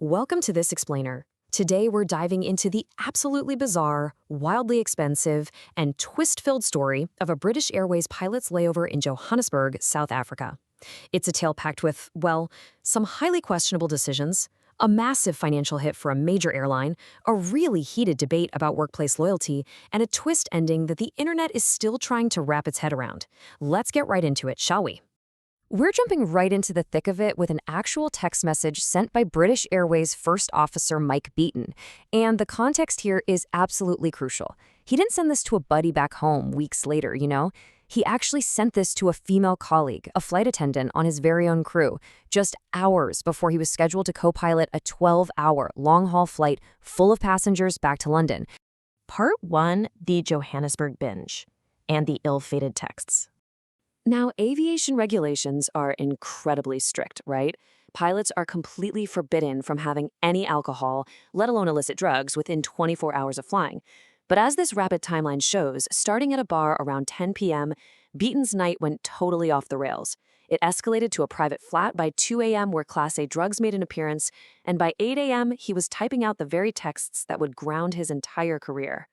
Welcome to This Explainer. Today we're diving into the absolutely bizarre, wildly expensive, and twist-filled story of a British Airways pilot's layover in Johannesburg, South Africa. It's a tale packed with, well, some highly questionable decisions, a massive financial hit for a major airline, a really heated debate about workplace loyalty, and a twist ending that the internet is still trying to wrap its head around. Let's get right into it, shall we? We're jumping right into the thick of it with an actual text message sent by British Airways First Officer Mike Beaton. And the context here is absolutely crucial. He didn't send this to a buddy back home weeks later, He actually sent this to a female colleague, a flight attendant on his very own crew, just hours before he was scheduled to co-pilot a 12-hour long-haul flight full of passengers back to London. Part 1, the Johannesburg binge, and the ill-fated texts. Now, aviation regulations are incredibly strict, right? Pilots are completely forbidden from having any alcohol, let alone illicit drugs, within 24 hours of flying. But as this rapid timeline shows, starting at a bar around 10 p.m., Beaton's night went totally off the rails. It escalated to a private flat by 2 a.m. where Class A drugs made an appearance, and by 8 a.m. he was typing out the very texts that would ground his entire career.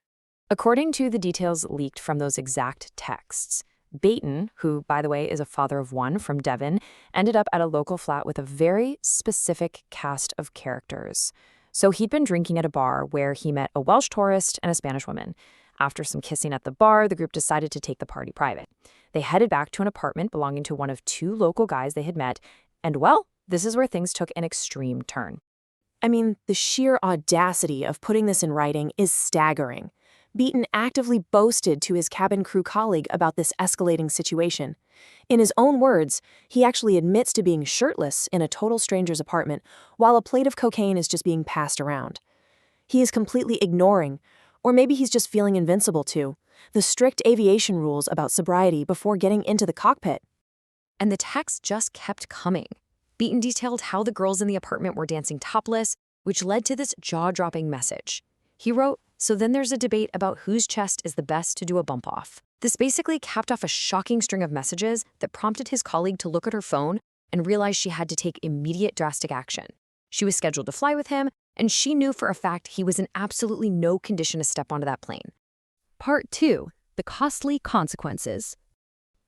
According to the details leaked from those exact texts, Beaton, who, by the way, is a father of one from Devon, ended up at a local flat with a very specific cast of characters. So he'd been drinking at a bar where he met a Welsh tourist and a Spanish woman. After some kissing at the bar, the group decided to take the party private. They headed back to an apartment belonging to one of two local guys they had met, and well, this is where things took an extreme turn. I mean, the sheer audacity of putting this in writing is staggering. Beaton actively boasted to his cabin crew colleague about this escalating situation. In his own words, he actually admits to being shirtless in a total stranger's apartment while a plate of cocaine is just being passed around. He is completely ignoring, or maybe he's just feeling invincible too, the strict aviation rules about sobriety before getting into the cockpit. And the text just kept coming. Beaton detailed how the girls in the apartment were dancing topless, which led to this jaw-dropping message. He wrote, "So then there's a debate about whose chest is the best to do a bump off." This basically capped off a shocking string of messages that prompted his colleague to look at her phone and realize she had to take immediate drastic action. She was scheduled to fly with him, and she knew for a fact he was in absolutely no condition to step onto that plane. Part 2. The costly consequences.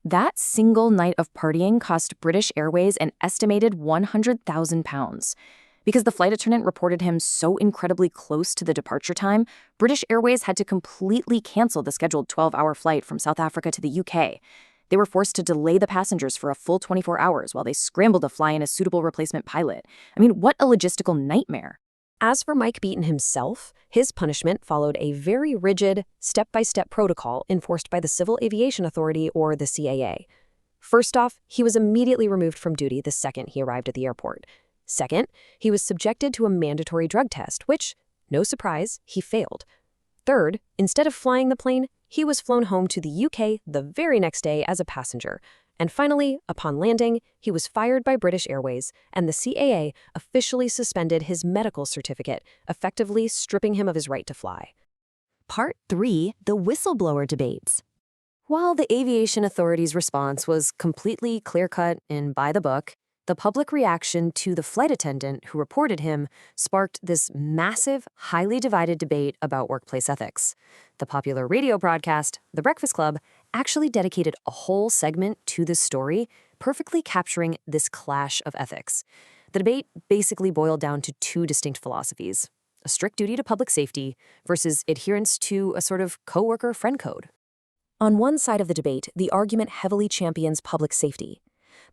That single night of partying cost British Airways an estimated £100,000. Because the flight attendant reported him so incredibly close to the departure time, British Airways had to completely cancel the scheduled 12-hour flight from South Africa to the UK. They were forced to delay the passengers for a full 24 hours while they scrambled to fly in a suitable replacement pilot. I mean, what a logistical nightmare. As for Mike Beaton himself, his punishment followed a very rigid, step-by-step protocol enforced by the Civil Aviation Authority, or the CAA. First off, he was immediately removed from duty the second he arrived at the airport. Second, he was subjected to a mandatory drug test, which, no surprise, he failed. Third, instead of flying the plane, he was flown home to the UK the very next day as a passenger. And finally, upon landing, he was fired by British Airways, and the CAA officially suspended his medical certificate, effectively stripping him of his right to fly. Part 3. The whistleblower debates. While the aviation authorities' response was completely clear-cut and by the book, the public reaction to the flight attendant who reported him sparked this massive, highly divided debate about workplace ethics. The popular radio broadcast, The Breakfast Club, actually dedicated a whole segment to this story, perfectly capturing this clash of ethics. The debate basically boiled down to two distinct philosophies: a strict duty to public safety versus adherence to a sort of coworker-friend code. On one side of the debate, the argument heavily champions public safety.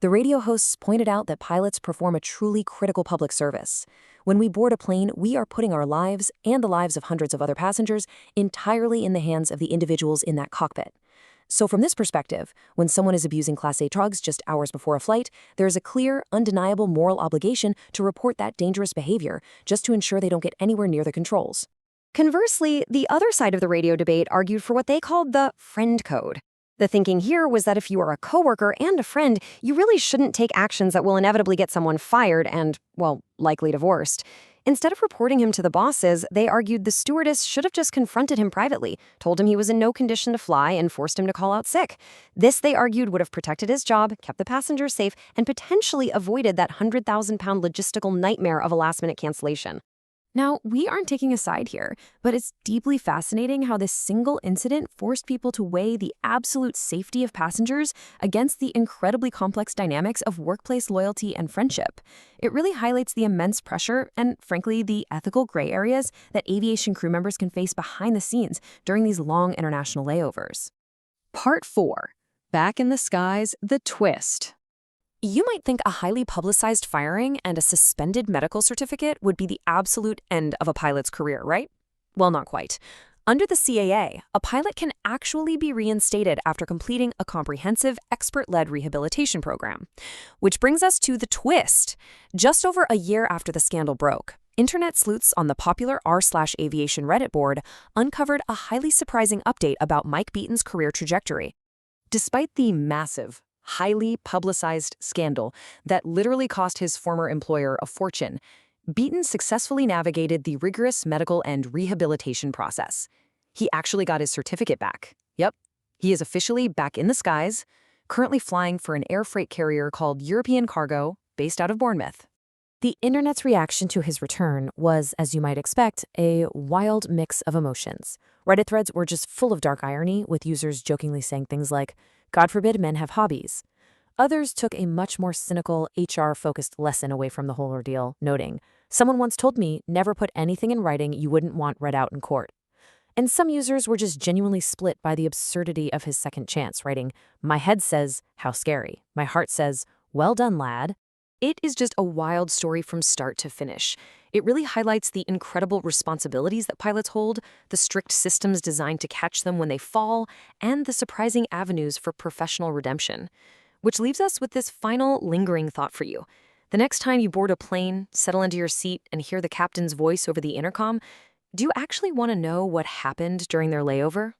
The radio hosts pointed out that pilots perform a truly critical public service. When we board a plane, we are putting our lives and the lives of hundreds of other passengers entirely in the hands of the individuals in that cockpit. So from this perspective, when someone is abusing Class A drugs just hours before a flight, there is a clear, undeniable moral obligation to report that dangerous behavior just to ensure they don't get anywhere near the controls. Conversely, the other side of the radio debate argued for what they called the friend code. The thinking here was that if you are a coworker and a friend, you really shouldn't take actions that will inevitably get someone fired and, well, likely divorced. Instead of reporting him to the bosses, they argued the stewardess should have just confronted him privately, told him he was in no condition to fly, and forced him to call out sick. This, they argued, would have protected his job, kept the passengers safe, and potentially avoided that 100,000-pound logistical nightmare of a last-minute cancellation. Now, we aren't taking a side here, but it's deeply fascinating how this single incident forced people to weigh the absolute safety of passengers against the incredibly complex dynamics of workplace loyalty and friendship. It really highlights the immense pressure and, frankly, the ethical gray areas that aviation crew members can face behind the scenes during these long international layovers. Part 4. Back in the skies, the twist. You might think a highly publicized firing and a suspended medical certificate would be the absolute end of a pilot's career, right? Well, not quite. Under the CAA, a pilot can actually be reinstated after completing a comprehensive, expert-led rehabilitation program. Which brings us to the twist. Just over a year after the scandal broke, internet sleuths on the popular r/aviation Reddit board uncovered a highly surprising update about Mike Beaton's career trajectory. Despite the massive, highly publicized scandal that literally cost his former employer a fortune, Beaton successfully navigated the rigorous medical and rehabilitation process. He actually got his certificate back. Yep, he is officially back in the skies, currently flying for an air freight carrier called European Cargo, based out of Bournemouth. The internet's reaction to his return was, as you might expect, a wild mix of emotions. Reddit threads were just full of dark irony, with users jokingly saying things like, "God forbid men have hobbies." Others took a much more cynical, HR-focused lesson away from the whole ordeal, noting, "Someone once told me, never put anything in writing you wouldn't want read out in court." And some users were just genuinely split by the absurdity of his second chance, writing, "My head says, how scary. My heart says, well done, lad." It is just a wild story from start to finish. It really highlights the incredible responsibilities that pilots hold, the strict systems designed to catch them when they fall, and the surprising avenues for professional redemption. Which leaves us with this final lingering thought for you. The next time you board a plane, settle into your seat, and hear the captain's voice over the intercom, do you actually want to know what happened during their layover?